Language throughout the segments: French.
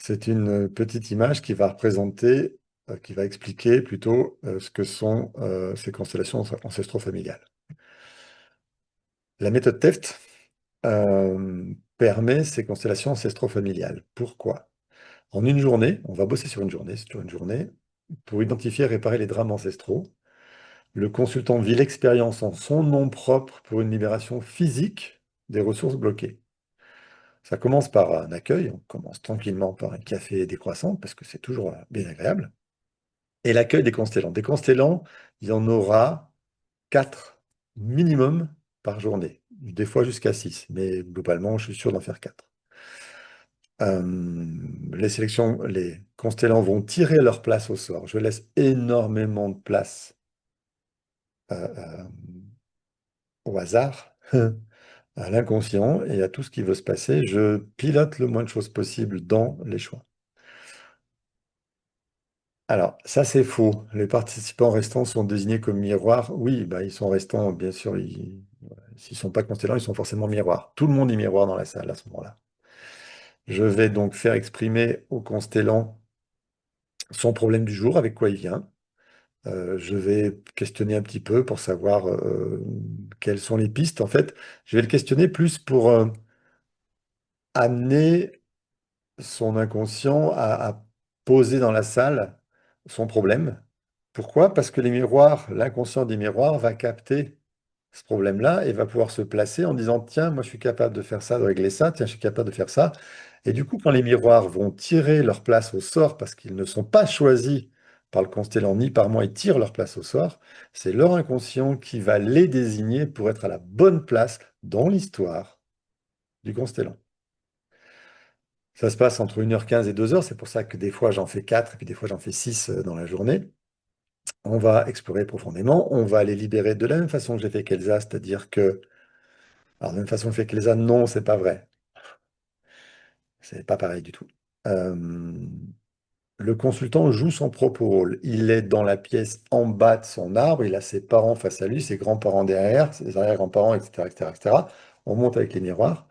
C'est une petite image qui va représenter, qui va expliquer plutôt ce que sont ces constellations ancestro-familiales. La méthode TEFT permet ces constellations ancestro-familiales. Pourquoi? En une journée, on va bosser sur une journée, pour identifier et réparer les drames ancestraux. Le consultant vit l'expérience en son nom propre pour une libération physique des ressources bloquées. Ça commence par un accueil, on commence tranquillement par un café et des croissants, parce que c'est toujours bien agréable. Et l'accueil des constellants. Des constellants, il y en aura 4 minimum par journée, des fois jusqu'à 6, mais globalement, je suis sûr d'en faire 4. Les constellants vont tirer leur place au sort. Je laisse énormément de place euh, euh, au hasard, à l'inconscient et à tout ce qui veut se passer. Je pilote le moins de choses possible dans les choix. Alors, ça c'est faux. Les participants restants sont désignés comme miroirs. Oui, bah, ils sont restants, bien sûr. S'ils ne sont pas constellants, ils sont forcément miroirs. Tout le monde est miroir dans la salle à ce moment-là. Je vais donc faire exprimer au constellant son problème du jour, avec quoi il vient. Je vais questionner un petit peu pour savoir quelles sont les pistes. En fait, je vais le questionner plus pour amener son inconscient à poser dans la salle son problème. Pourquoi? Parce que les miroirs, l'inconscient des miroirs va capter ce problème-là et va pouvoir se placer en disant, tiens, moi je suis capable de faire ça, de régler ça, tiens, je suis capable de faire ça. Et du coup, quand les miroirs vont tirer leur place au sort parce qu'ils ne sont pas choisis par le constellant ni par moi, ils tirent leur place au sort, c'est leur inconscient qui va les désigner pour être à la bonne place dans l'histoire du constellant. Ça se passe entre 1h15 et 2h, c'est pour ça que des fois j'en fais 4 et puis des fois j'en fais 6 dans la journée. On va explorer profondément, on va les libérer de la même façon que j'ai fait qu'Elsa, c'est-à-dire que, alors de la même façon que j'ai fait qu'Elsa, non, c'est pas vrai, c'est pas pareil du tout. Euh, le consultant joue son propre rôle. Il est dans la pièce en bas de son arbre, il a ses parents face à lui, ses grands-parents derrière, ses arrière-grands-parents, etc., etc., etc. On monte avec les miroirs.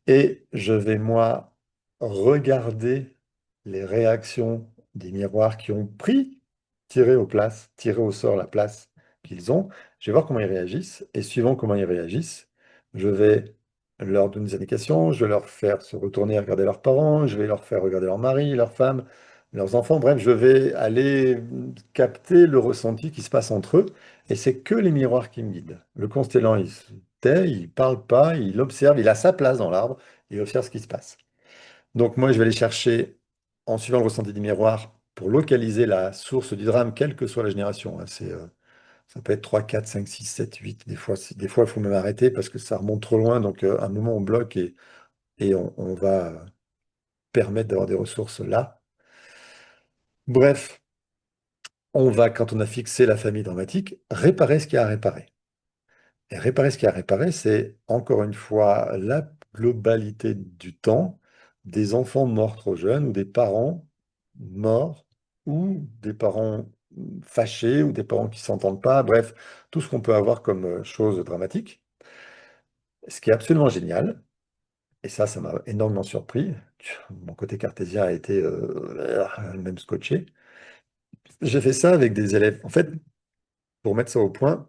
Et je vais, moi, regarder les réactions des miroirs qui ont tiré au sort la place qu'ils ont. Je vais voir comment ils réagissent. Et suivant comment ils réagissent, je vais leur donner des indications, je vais leur faire se retourner et regarder leurs parents, je vais leur faire regarder leur mari, leur femme, leurs enfants. Bref, je vais aller capter le ressenti qui se passe entre eux. Et c'est que les miroirs qui me guident. Le constellant, il se tait, il parle pas, il observe, il a sa place dans l'arbre, il observe ce qui se passe. Donc moi, je vais aller chercher, en suivant le ressenti des miroirs, pour localiser la source du drame, quelle que soit la génération, hein. Ça peut être 3, 4, 5, 6, 7, 8. Des fois, il faut même arrêter parce que ça remonte trop loin. Donc à un moment, on bloque et on va permettre d'avoir des ressources là. Bref, on va, quand on a fixé la famille dramatique, réparer ce qu'il y a à réparer. Et réparer ce qu'il y a à réparer, c'est encore une fois la globalité du temps des enfants morts trop jeunes ou des parents morts ou des parents fâchés ou des parents qui ne s'entendent pas. Bref, tout ce qu'on peut avoir comme chose dramatique. Ce qui est absolument génial, et ça m'a énormément surpris. Mon côté cartésien a été même scotché. J'ai fait ça avec des élèves. En fait, pour mettre ça au point,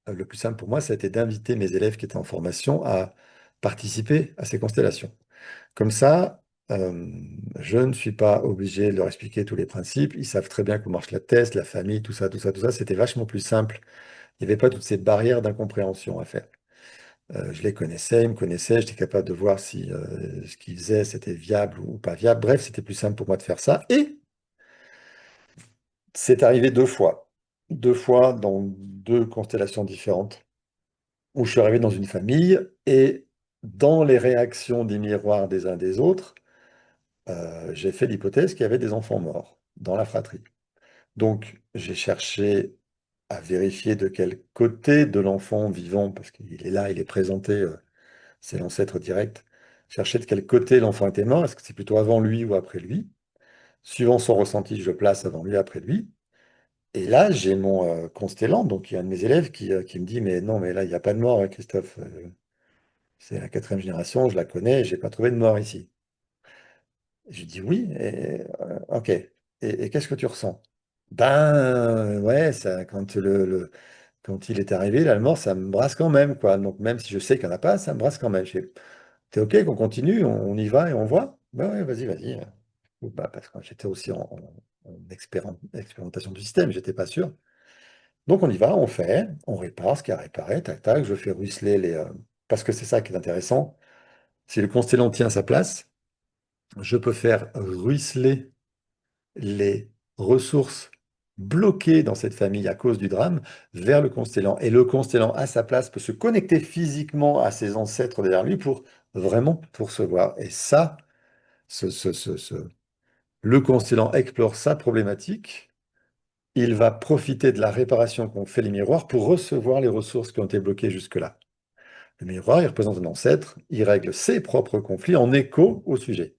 le plus simple pour moi, ça a été d'inviter mes élèves qui étaient en formation à participer à ces constellations. Comme ça, je ne suis pas obligé de leur expliquer tous les principes. Ils savent très bien comment marche la thèse, la famille, tout ça, tout ça, tout ça. C'était vachement plus simple. Il n'y avait pas toutes ces barrières d'incompréhension à faire. Je les connaissais, ils me connaissaient, j'étais capable de voir si ce qu'ils faisaient, c'était viable ou pas viable. Bref, c'était plus simple pour moi de faire ça. Et c'est arrivé 2 fois. 2 fois dans 2 constellations différentes, où je suis arrivé dans une famille et dans les réactions des miroirs des uns des autres, j'ai fait l'hypothèse qu'il y avait des enfants morts dans la fratrie. Donc, j'ai cherché à vérifier de quel côté de l'enfant vivant, parce qu'il est là, il est présenté, c'est l'ancêtre direct, chercher de quel côté l'enfant était mort, est-ce que c'est plutôt avant lui ou après lui? Suivant son ressenti, je place avant lui, après lui. Et là, j'ai mon constellant, donc il y a un de mes élèves qui me dit, mais non, mais là, il n'y a pas de mort, hein, Christophe. C'est la quatrième génération, je la connais, j'ai pas trouvé de mort ici. Je lui dis oui, ok. Et qu'est-ce que tu ressens? Ben ouais, ça, quand il est arrivé, l'allemand, ça me brasse quand même, quoi. Donc même si je sais qu'il n'y en a pas, ça me brasse quand même. T'es ok qu'on continue, on y va et on voit? Ben ouais, vas-y, vas-y. Bah, parce que j'étais aussi en expérimentation du système, j'étais pas sûr. Donc on y va, on fait, on répare ce qu'il y a à réparer, tac, tac, je fais ruisseler parce que c'est ça qui est intéressant. Si le constellant tient sa place, je peux faire ruisseler les ressources bloquées dans cette famille à cause du drame vers le constellant. Et le constellant, à sa place, peut se connecter physiquement à ses ancêtres derrière lui pour vraiment pour se voir. Et ça, ce, ce- ce- ce- le constellant explore sa problématique. Il va profiter de la réparation qu'ont fait les miroirs pour recevoir les ressources qui ont été bloquées jusque-là. Le miroir, il représente un ancêtre, il règle ses propres conflits en écho au sujet.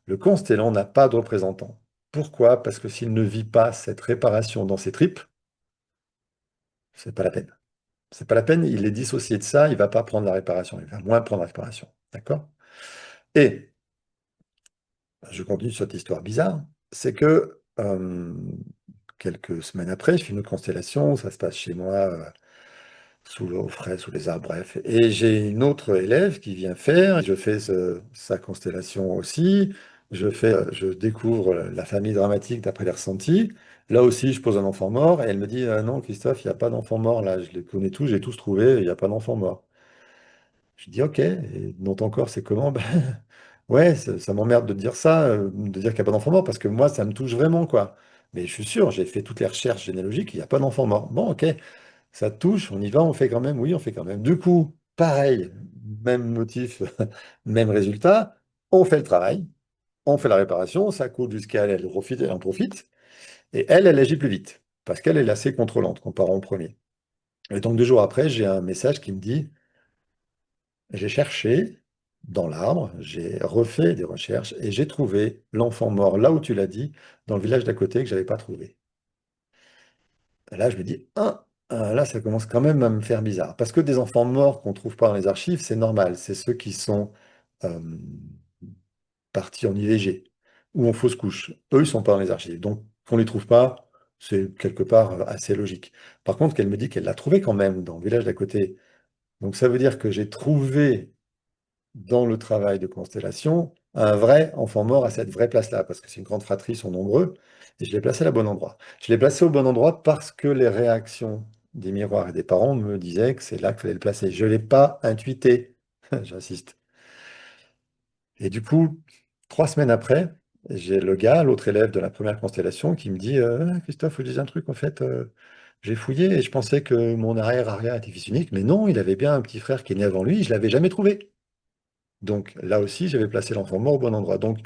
Le constellant n'a pas de représentant. Pourquoi? Parce que s'il ne vit pas cette réparation dans ses tripes, c'est pas la peine. C'est pas la peine, il est dissocié de ça, il va pas prendre la réparation, il va moins prendre la réparation. D'accord? Et je continue sur cette histoire bizarre, c'est que quelques semaines après, je fais une autre constellation, ça se passe chez moi, au frais, sous les arbres, bref. Et j'ai une autre élève qui vient faire, je fais sa constellation aussi, je découvre la famille dramatique d'après les ressentis. Là aussi, je pose un enfant mort et elle me dit, non, Christophe, il n'y a pas d'enfant mort là, je les connais tous, j'ai tous trouvé, il n'y a pas d'enfant mort. Je dis, ok, et dans ton corps, c'est comment? Ben, ouais, ça m'emmerde de dire ça, de dire qu'il n'y a pas d'enfant mort, parce que moi, ça me touche vraiment, quoi. Mais je suis sûr, j'ai fait toutes les recherches généalogiques, il n'y a pas d'enfant mort. Bon, ok. Ça te touche, on y va, on fait quand même, oui, on fait quand même. Du coup, pareil, même motif, même résultat, on fait le travail, on fait la réparation, ça coûte jusqu'à elle, elle en profite, et elle agit plus vite, parce qu'elle est assez contrôlante comparé au premier. Et donc 2 jours après, j'ai un message qui me dit, j'ai cherché dans l'arbre, j'ai refait des recherches, et j'ai trouvé l'enfant mort là où tu l'as dit, dans le village d'à côté que je n'avais pas trouvé. Et là, je me dis, là, ça commence quand même à me faire bizarre. Parce que des enfants morts qu'on ne trouve pas dans les archives, c'est normal. C'est ceux qui sont euh, partis en IVG ou en fausse couche. Eux, ils ne sont pas dans les archives. Donc, qu'on ne les trouve pas, c'est quelque part assez logique. Par contre, qu'elle me dit qu'elle l'a trouvé quand même dans le village d'à côté. Donc, ça veut dire que j'ai trouvé dans le travail de constellation un vrai enfant mort à cette vraie place-là, parce que c'est une grande fratrie, ils sont nombreux, et je l'ai placé au bon endroit. Je l'ai placé au bon endroit parce que les réactions des miroirs et des parents me disaient que c'est là qu'il fallait le placer. Je ne l'ai pas intuité, j'insiste. Et du coup, 3 semaines après, j'ai le gars, l'autre élève de la première constellation, qui me dit Christophe, faut que je dise un truc, en fait, j'ai fouillé et je pensais que mon arrière-arrière était fils unique, mais non, il avait bien un petit frère qui est né avant lui, je ne l'avais jamais trouvé. Donc là aussi, j'avais placé l'enfant mort au bon endroit. Donc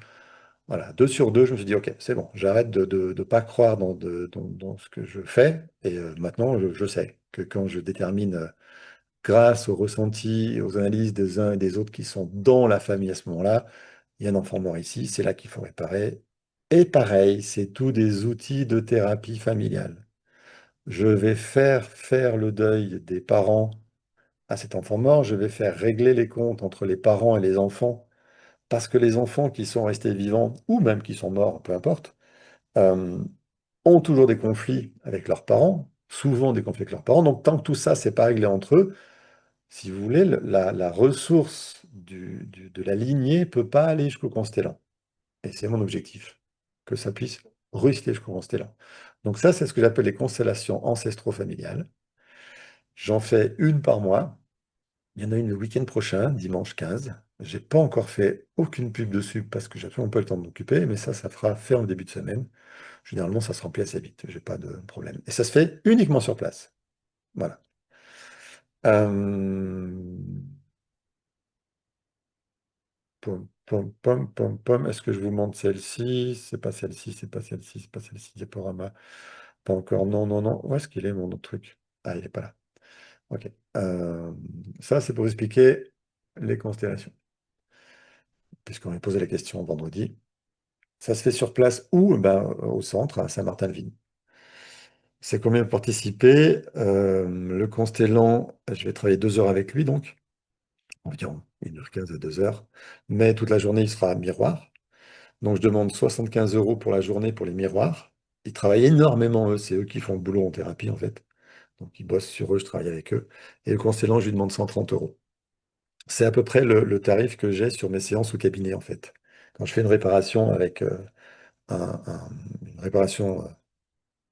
voilà, 2 sur 2, je me suis dit, ok, c'est bon, j'arrête de pas croire dans ce que je fais. Et maintenant, je sais que quand je détermine, grâce aux ressentis et aux analyses des uns et des autres qui sont dans la famille à ce moment-là, il y a un enfant mort ici, c'est là qu'il faut réparer. Et pareil, c'est tous des outils de thérapie familiale. Je vais faire le deuil des parents à cet enfant mort, je vais faire régler les comptes entre les parents et les enfants parce que les enfants qui sont restés vivants, ou même qui sont morts, peu importe, euh, ont toujours des conflits avec leurs parents, souvent des conflits avec leurs parents. Donc tant que tout ça, c'est pas réglé entre eux, si vous voulez, la ressource de la lignée peut pas aller jusqu'au constellant. Et c'est mon objectif, que ça puisse ruisseler jusqu'au constellant. Donc ça, c'est ce que j'appelle les constellations ancestro-familiales. J'en fais une par mois. Il y en a une le week-end prochain, dimanche 15. J'ai pas encore fait aucune pub dessus parce que j'ai absolument pas le temps de m'occuper, mais ça fera faire en début de semaine. Généralement, ça se remplit assez vite, j'ai pas de problème. Et ça se fait uniquement sur place. Voilà. Euh, pom. Est-ce que je vous montre celle-ci? C'est pas celle-ci, c'est pas celle-ci, c'est pas celle-ci, diaporama. Pas encore. Non, non, non. Où est-ce qu'il est, mon autre truc? Ah, il est pas là. Ok. Euh, Ça, c'est pour expliquer les constellations, puisqu'on m'a posé la question vendredi. Ça se fait sur place ou ben, au centre, à Saint-Martin-le-Vigne. C'est combien de participer? Le constellant, je vais travailler 2 heures avec lui, donc environ 1h15 à 2 heures. Mais toute la journée, il sera à miroir. Donc je demande 75 euros pour la journée pour les miroirs. Ils travaillent énormément, eux, c'est eux qui font le boulot en thérapie en fait. Donc ils bossent sur eux, je travaille avec eux. Et le constellant, je lui demande 130 euros. C'est à peu près le tarif que j'ai sur mes séances au cabinet en fait. Quand je fais une réparation avec une réparation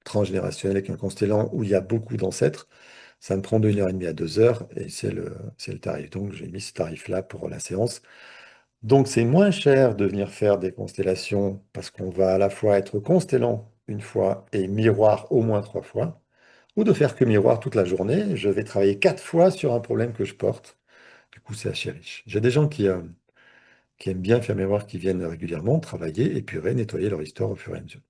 transgénérationnelle avec un constellant où il y a beaucoup d'ancêtres, ça me prend de 1 heure et demie à 2 heures et c'est le tarif. Donc j'ai mis ce tarif-là pour la séance. Donc c'est moins cher de venir faire des constellations parce qu'on va à la fois être constellant une fois et miroir au moins 3 fois, ou de faire que miroir toute la journée. Je vais travailler 4 fois sur un problème que je porte. Du coup, c'est assez riche. J'ai des gens qui aiment bien faire miroir, qui viennent régulièrement travailler, épurer, nettoyer leur histoire au fur et à mesure.